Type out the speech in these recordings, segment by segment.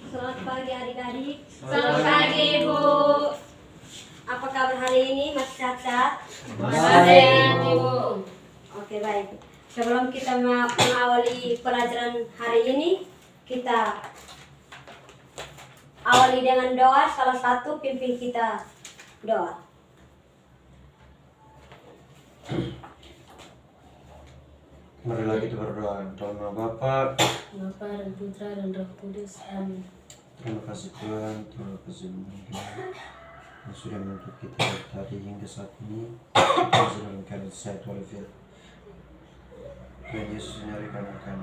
Selamat pagi adik-adik. Selamat pagi, Ibu. Apa kabar hari ini? Masih sehat-sehat? Baik, Ibu. Oke, baik. Sebelum kita mengawali pelajaran hari ini, kita awali dengan doa. Salah satu pimpin kita doa. Marilah kita berdoa. Dalam nama Bapa, Bapa dan Putra dan Roh Kudus. Amin. terima kasih Tuhan, terima kasih yang sudah menuntut kita dari tadi hingga saat ini. Kita sudah mengkaji sehat walafiat. Tuhan Yesus sendiri kami akan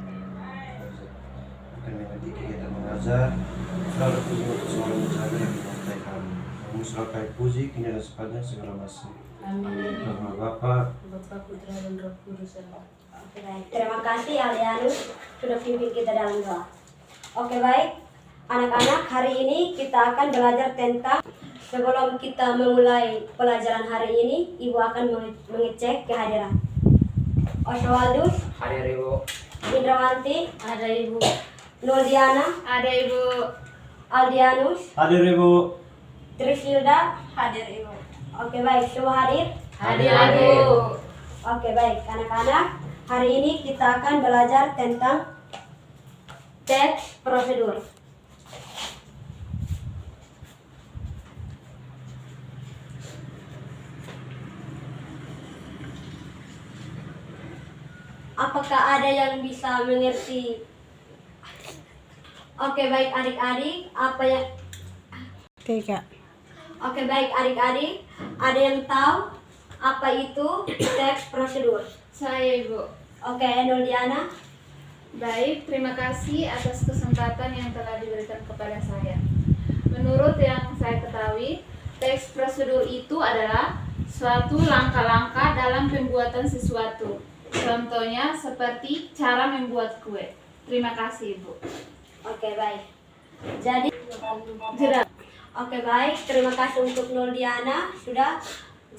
mengerti kegiatan mengajar. Selalu puji untuk semua yang menjaga dan menyertai kami. Kami serahkan puji, kini dan sepanjang segala masa. Amin. Dalam nama Bapa, Bapa, Putra dan Roh Kudus. Amin. Oke, baik. Terima kasih Alianus sudah pimpin kita dalam doa. Oke, baik. Anak-anak, hari ini kita akan belajar tentang, sebelum kita memulai pelajaran hari ini, Ibu akan mengecek kehadiran. Oswaldus, Hadir Ibu. Indrawanti, Ada Ibu. Noldiana, Ada Ibu. Aldianus, hadir Ibu. Trisilda. Hadir Ibu. Oke, baik. Semua hadir? Hadir Ibu. Oke, baik. Anak-anak, hari ini kita akan belajar tentang teks prosedur. Apakah ada yang bisa mengerti? Oke, baik adik-adik, apa yang Oke, baik adik-adik, ada yang tahu apa itu teks prosedur? Saya Ibu. Oke, Noldiana. Baik, terima kasih atas kesempatan yang telah diberikan kepada saya. Menurut yang saya ketahui, teks prosedur itu adalah suatu langkah-langkah dalam pembuatan sesuatu. Contohnya seperti cara membuat kue. Terima kasih, Ibu. Oke, baik. Jadi Jelas. Oke, baik. Terima kasih untuk Noldiana sudah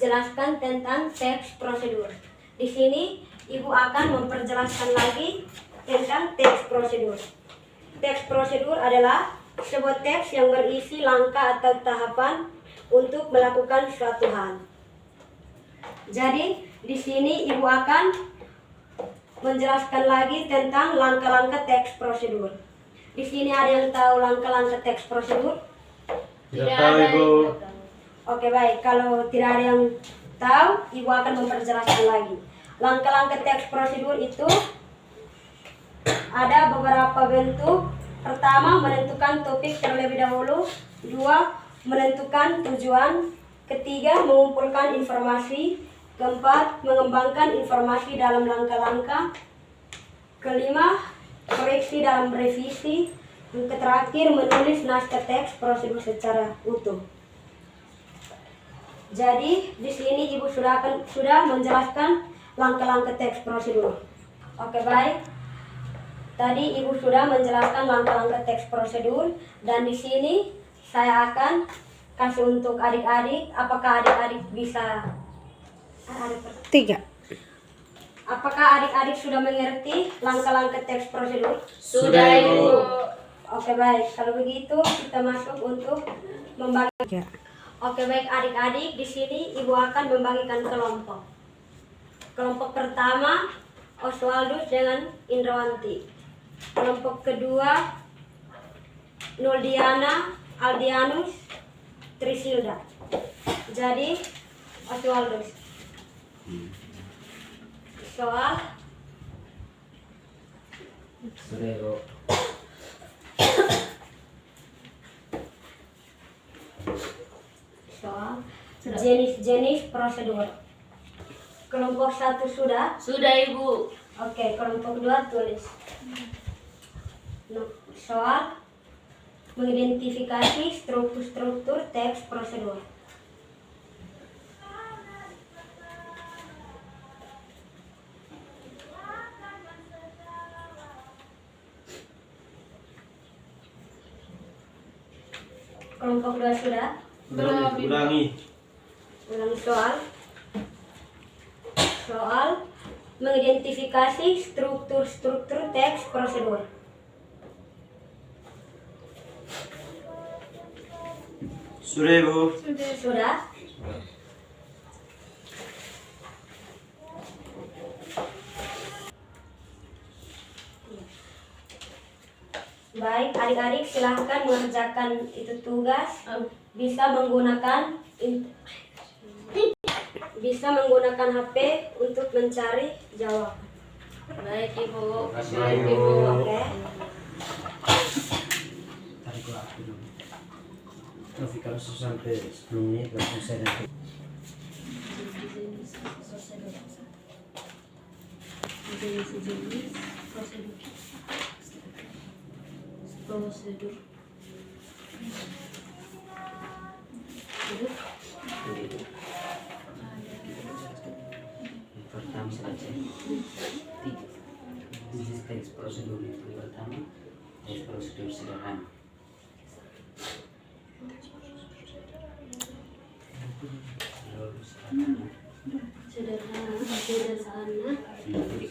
jelaskan tentang teks prosedur. Di sini Ibu akan memperjelaskan lagi tentang teks prosedur. Teks prosedur adalah sebuah teks yang berisi langkah atau tahapan untuk melakukan suatu hal. Jadi, di sini Ibu akan menjelaskan lagi tentang langkah-langkah teks prosedur. Di sini ada yang tahu langkah-langkah teks prosedur? Tidak tahu Ibu. Oke, baik. Kalau tidak ada yang tahu, Ibu akan memperjelaskan lagi. Langkah-langkah teks prosedur itu ada beberapa bentuk. Pertama, menentukan topik terlebih dahulu. Dua, menentukan tujuan. Ketiga, mengumpulkan informasi. Keempat, mengembangkan informasi dalam langkah-langkah. Kelima, koreksi dalam revisi. Yang terakhir, menulis naskah teks prosedur secara utuh. Jadi, di sini Ibu sudah menjelaskan langkah-langkah teks prosedur. Oke, baik. Tadi Ibu sudah menjelaskan langkah-langkah teks prosedur, dan di sini saya akan kasih untuk adik-adik. Apakah adik-adik bisa? Apakah adik-adik sudah mengerti langkah-langkah teks prosedur? Sudah, Ibu. Oke, baik. Kalau begitu kita masuk untuk membagi. Oke, baik adik-adik, di sini Ibu akan membagikan kelompok. Kelompok pertama Oswaldus dengan Indrawanti. Kelompok kedua Noldiana, Aldianus, Trisilda. Jadi Oswaldus. Soal Sudah Ibu. jenis-jenis prosedur. Kelompok satu sudah. Sudah, Ibu. Oke, kelompok dua tulis. Soal mengidentifikasi struktur teks prosedur. Kelompok dua sudah. Belum, Ibu. Ulangi. Ulangi soal mengidentifikasi struktur teks prosedur. Sudah Ibu. Sudah? Baik, adik-adik silahkan mengerjakan itu tugas. Bisa menggunakan HP untuk mencari jawaban. Baik Ibu. Baik, Ibu. Oke. Tarik ke aku dulu. Tapi kalau sampai 10 menit gak selesai nanti. Prosedur. Pertama saja. Teks prosedur itu pertama. Teks prosedur sederhana. Sederhana. Jadi,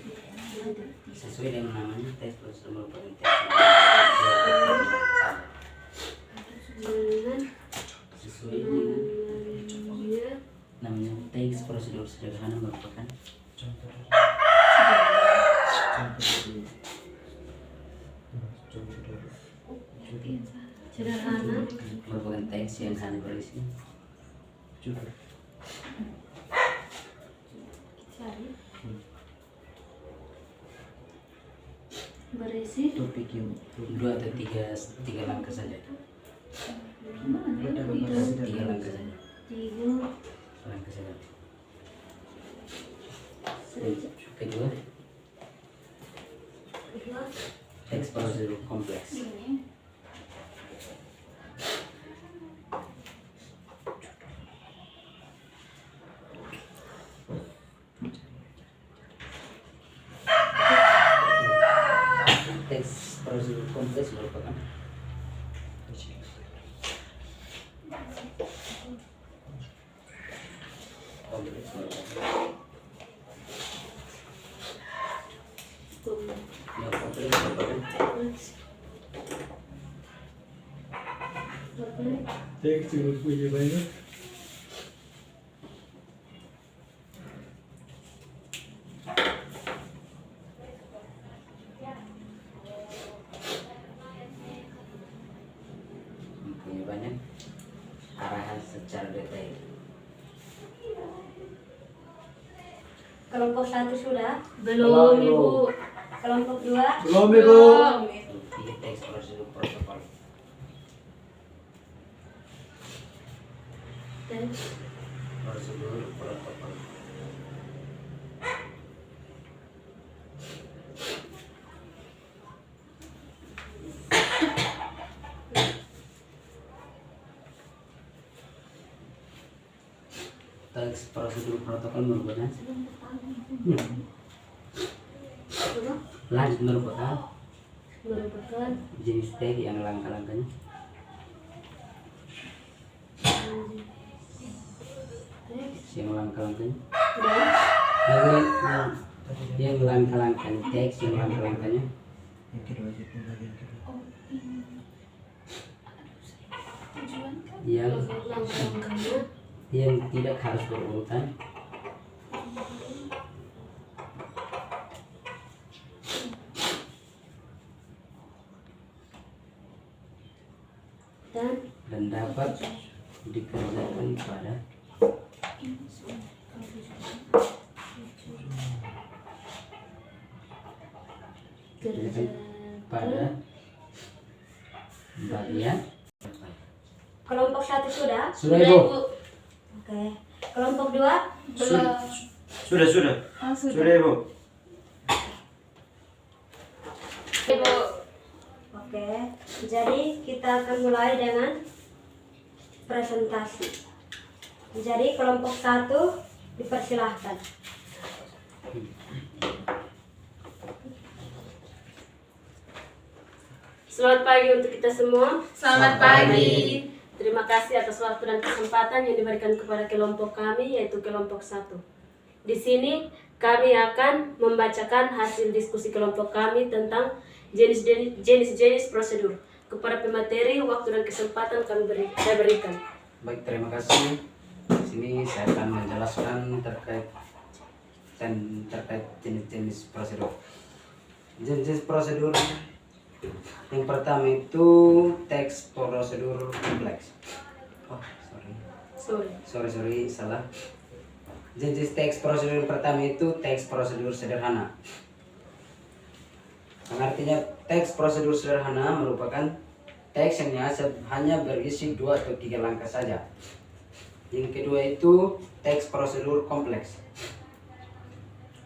sesuai dengan namanya teks prosedur merupakan teks Dengan sesuai dengan namanya teks prosedur sederhana merupakan Contoh dulu. sederhana. merupakan teks yang hanya berisi Coba. Berisi Topik yang 2 atau 3 langkah saja. 3 langkah saja. 3 Langkah saja. saja. Kedua, teks prosedur kompleks. Teks prosedur kompleks merupakan kompleks merupakan yang kompleks merupakan teks yang punya banyak. mempunyai banyak arahan secara detail. Kelompok 1 sudah. Belum Ibu. Kelompok 2 Belum Ibu. Ini teks prosedur protokol. dan Prosedur protokol. Teks prosedur protokol merupakan lanjut merupakan jenis teks yang langkah-langkahnya yang langkah-langkahnya yang langkah-langkahnya teks yang langkah-langkahnya Yang kedua aja pembagian kedua. langkah-langkahnya yang tidak harus berurutan dan dapat dikerjakan pada bagian kelompok 1 sudah. sudah Ibu. Oke. Kelompok 2 Belum. Sudah. Sudah. Sudah Ibu. Ibu. Oke. Jadi kita akan mulai dengan presentasi. Jadi kelompok 1 dipersilahkan. Selamat pagi untuk kita semua. Selamat pagi. Terima kasih atas waktu dan kesempatan yang diberikan kepada kelompok kami, yaitu kelompok 1. Di sini kami akan membacakan hasil diskusi kelompok kami tentang jenis-jenis prosedur. Kepada pemateri, waktu dan kesempatan saya berikan. Baik, terima kasih. Di sini saya akan menjelaskan terkait jenis-jenis prosedur. Jenis prosedur yang pertama itu teks prosedur kompleks. Oh, sorry, salah. Jenis teks prosedur yang pertama itu teks prosedur sederhana. Yang artinya teks prosedur sederhana merupakan teks yang hanya berisi 2 atau 3 langkah saja. Yang kedua itu teks prosedur kompleks.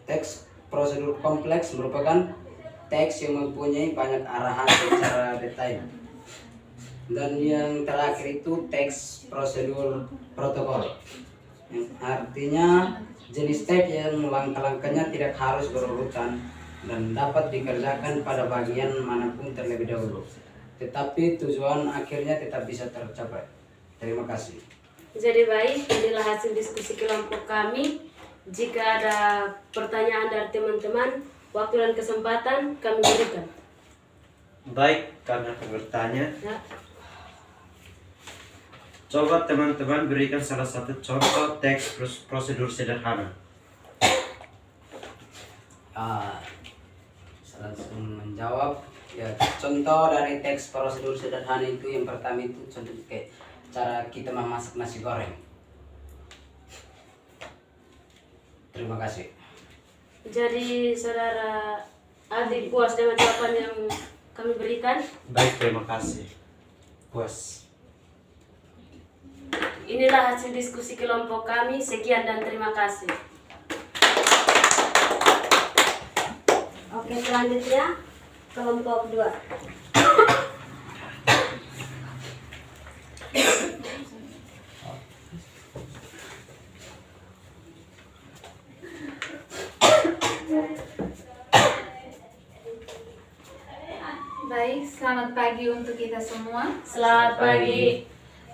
Teks prosedur kompleks merupakan teks yang mempunyai banyak arahan secara detail. Dan yang terakhir itu teks prosedur protokol. Yang artinya jenis teks yang langkah-langkahnya tidak harus berurutan dan dapat dikerjakan pada bagian manapun terlebih dahulu. Tetapi tujuan akhirnya tetap bisa tercapai. Terima kasih. Jadi baik, inilah hasil diskusi kelompok kami. Jika ada pertanyaan dari teman-teman, waktu dan kesempatan kami berikan. Baik, karena aku bertanya, Ya. coba teman-teman berikan salah satu contoh teks prosedur sederhana. Saya langsung menjawab. Ya, contoh dari teks prosedur sederhana itu yang pertama itu contoh kayak cara kita memasak nasi goreng. Terima kasih. Jadi saudara Adi puas dengan jawaban yang kami berikan. Baik, terima kasih. Puas. Inilah hasil diskusi kelompok kami. Sekian dan terima kasih. Oke, selanjutnya kelompok 2. Baik, selamat pagi untuk kita semua. Selamat pagi.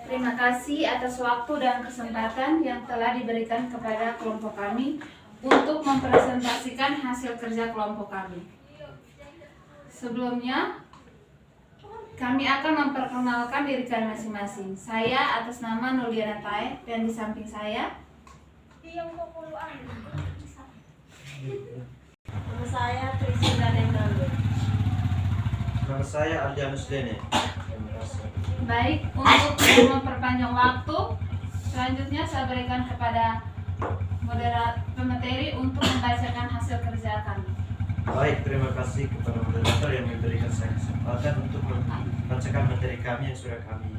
Terima kasih atas waktu dan kesempatan yang telah diberikan kepada kelompok kami untuk mempresentasikan hasil kerja kelompok kami. Sebelumnya, kami akan memperkenalkan diri kami masing-masing. Saya atas nama Nurdiana Tae dan di samping saya Nama saya Priscilla Nenggalu. Nama saya Aldianus Dene. Terima kasih. baik untuk memperpanjang waktu. Selanjutnya saya berikan kepada pemateri untuk membacakan hasil kerja kami. Baik, terima kasih kepada moderator yang memberikan saya kesempatan untuk membacakan materi kami yang sudah kami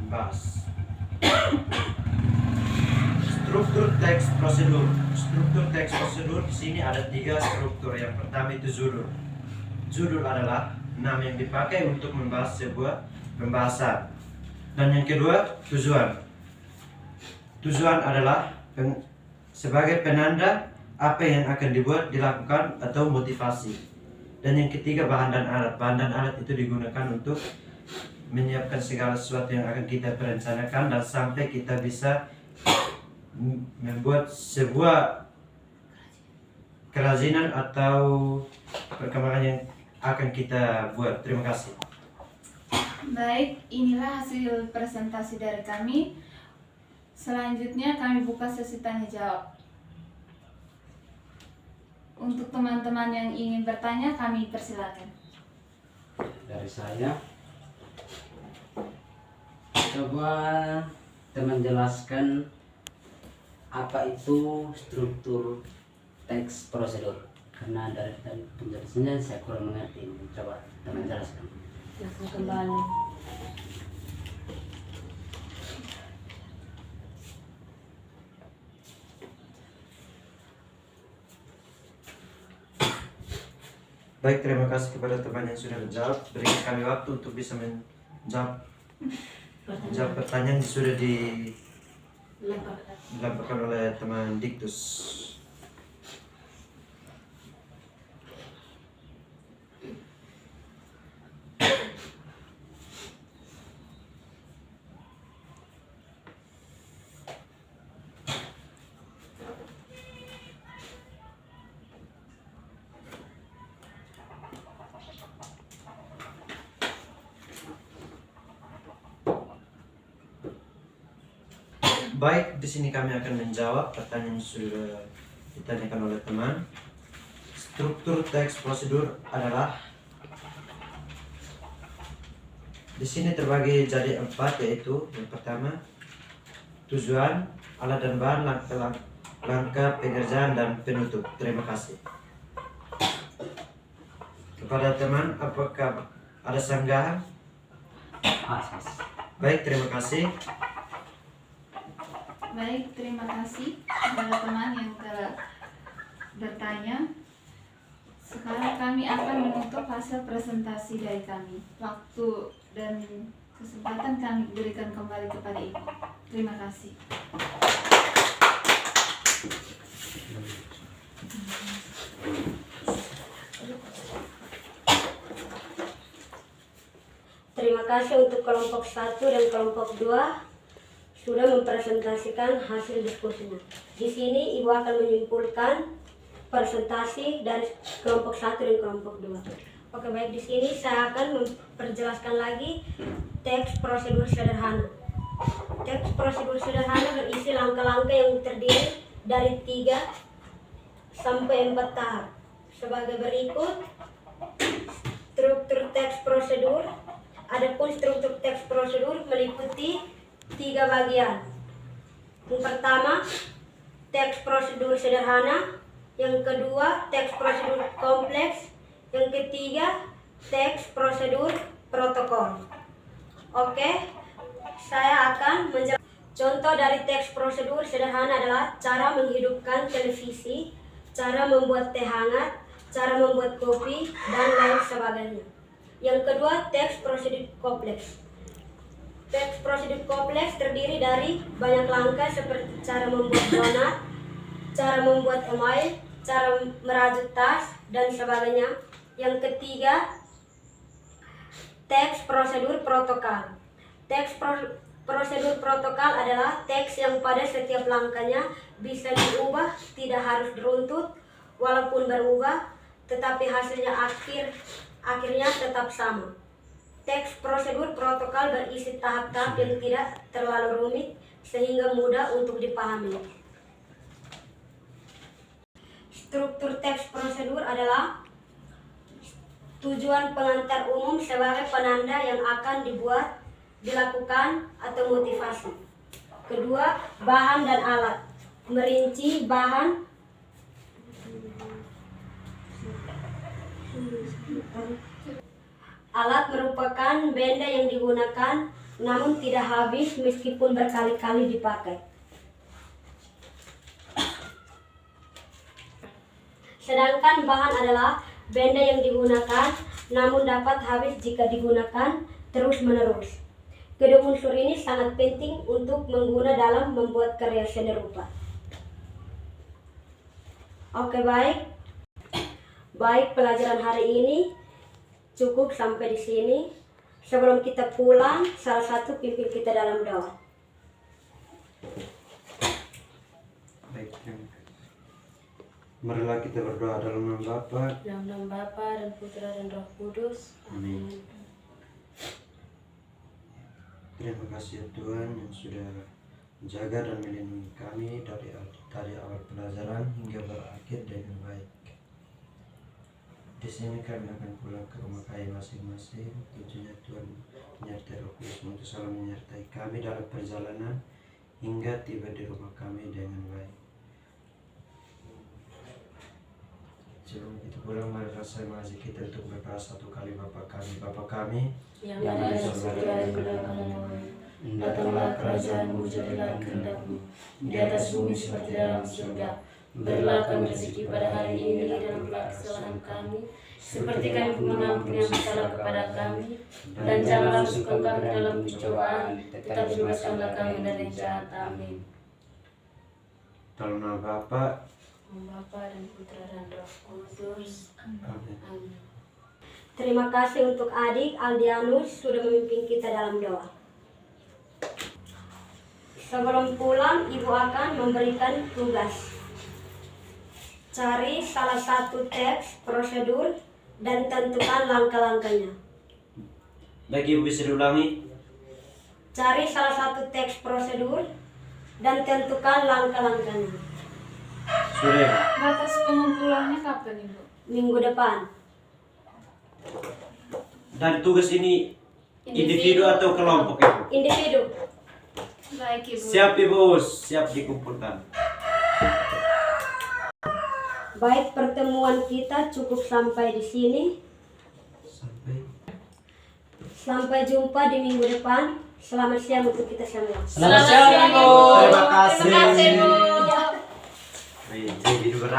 bahas. Struktur teks prosedur. Struktur teks prosedur di sini ada 3 struktur. Yang pertama itu judul. Judul adalah nama yang dipakai untuk membahas sebuah pembahasan. Dan yang kedua, tujuan. Tujuan adalah sebagai penanda apa yang akan dibuat, dilakukan, atau motivasi. Dan yang ketiga, bahan dan alat. Bahan dan alat itu digunakan untuk menyiapkan segala sesuatu yang akan kita perencanakan dan sampai kita bisa membuat sebuah kerajinan atau perkembangan yang akan kita buat. Terima kasih. Baik, inilah hasil presentasi dari kami. Selanjutnya kami buka sesi tanya jawab. Untuk teman-teman yang ingin bertanya, kami persilakan. Dari saya, coba teman jelaskan apa itu struktur teks prosedur, karena dari penjelasannya saya kurang mengerti. Coba teman jelaskan. Langsung kembali. Baik, terima kasih kepada teman yang sudah menjawab. Berikan kami waktu untuk bisa menjawab pertanyaan yang sudah dilakukan oleh teman Diktus. Baik, di sini kami akan menjawab pertanyaan yang sudah ditanyakan oleh teman. Struktur teks prosedur adalah di sini terbagi jadi 4, yaitu yang pertama tujuan, alat dan bahan, langkah pengerjaan, dan penutup. Terima kasih. Kepada teman, apakah ada sanggahan? Baik, terima kasih. Baik, terima kasih kepada teman yang telah bertanya. Sekarang kami akan menutup hasil presentasi dari kami. Waktu dan kesempatan kami berikan kembali kepada Ibu. Terima kasih. Terima kasih untuk kelompok 1 dan kelompok 2 sudah mempresentasikan hasil diskusinya. Di sini Ibu akan menyimpulkan presentasi dari kelompok 1 dan kelompok 2. Oke, baik, di sini saya akan memperjelaskan lagi teks prosedur sederhana. Teks prosedur sederhana berisi langkah-langkah yang terdiri dari 3 sampai 4 tahap. Sebagai berikut struktur teks prosedur. Adapun struktur teks prosedur meliputi 3 bagian. Yang pertama, teks prosedur sederhana. Yang kedua, teks prosedur kompleks. Yang ketiga, teks prosedur protokol. Oke, saya akan menjelaskan. Contoh dari teks prosedur sederhana adalah cara menghidupkan televisi, cara membuat teh hangat, cara membuat kopi, dan lain sebagainya. Yang kedua, teks prosedur kompleks. Teks prosedur kompleks terdiri dari banyak langkah seperti cara membuat donat, cara membuat email, cara merajut tas, dan sebagainya. Yang ketiga, teks prosedur protokol. Teks prosedur protokol adalah teks yang pada setiap langkahnya bisa diubah, tidak harus beruntut, walaupun berubah, tetapi hasilnya akhirnya tetap sama. Teks prosedur protokol berisi tahap-tahap yang tidak terlalu rumit sehingga mudah untuk dipahami. Struktur teks prosedur adalah tujuan pengantar umum sebagai penanda yang akan dibuat, dilakukan, atau motivasi. Kedua, bahan dan alat. Merinci bahan, alat merupakan benda yang digunakan namun tidak habis meskipun berkali-kali dipakai. Sedangkan bahan adalah benda yang digunakan namun dapat habis jika digunakan terus-menerus. Kedua unsur ini sangat penting untuk mengguna dalam membuat karya seni rupa. Oke, baik. Baik, pelajaran hari ini cukup sampai di sini. Sebelum kita pulang, salah satu pimpin kita dalam doa. Baik, marilah kita berdoa dalam nama Bapa, Dalam nama Bapa dan Putra dan Roh Kudus. Amin. Terima kasih ya Tuhan yang sudah menjaga dan melindungi kami dari awal pelajaran hingga berakhir dengan baik. Di sini kami akan pulang ke rumah kami masing-masing. Tentunya Tuhan menyertai Roh Kudus untuk selalu menyertai kami dalam perjalanan hingga tiba di rumah kami dengan baik. Sebelum kita pulang, mari saya mengajak kita untuk berdoa satu kali. Bapa kami Yang ada di surga dan datanglah kerajaanmu, jadilah kehendakmu di atas bumi seperti dalam surga. Berilah kami rezeki pada hari ini dan ampunilah kesalahan kami, seperti kami mengampuni yang bersalah kepada kami, dan janganlah masukkan kami dalam pencobaan, tetapi bebaskanlah kami dari yang jahat. Amin. dalam nama Bapa, Bapa dan Putra dan Roh Kudus. Amin. Amin. Terima kasih untuk adik Aldianus sudah memimpin kita dalam doa. Sebelum pulang, Ibu akan memberikan tugas. Cari salah satu teks prosedur dan tentukan langkah-langkahnya. Baik, Ibu bisa diulangi. Cari salah satu teks prosedur dan tentukan langkah-langkahnya. Sudah. Batas pengumpulannya kapan Ibu? Minggu depan. Dan tugas ini individu atau kelompok Ibu? Individu. Baik Ibu. Siap Ibu, siap dikumpulkan. Baik, pertemuan kita cukup sampai di sini. Sampai jumpa di minggu depan. Selamat siang untuk kita semua. Selamat siang, Bu. Terima kasih. Terima kasih Bu. Wih, jadi berat.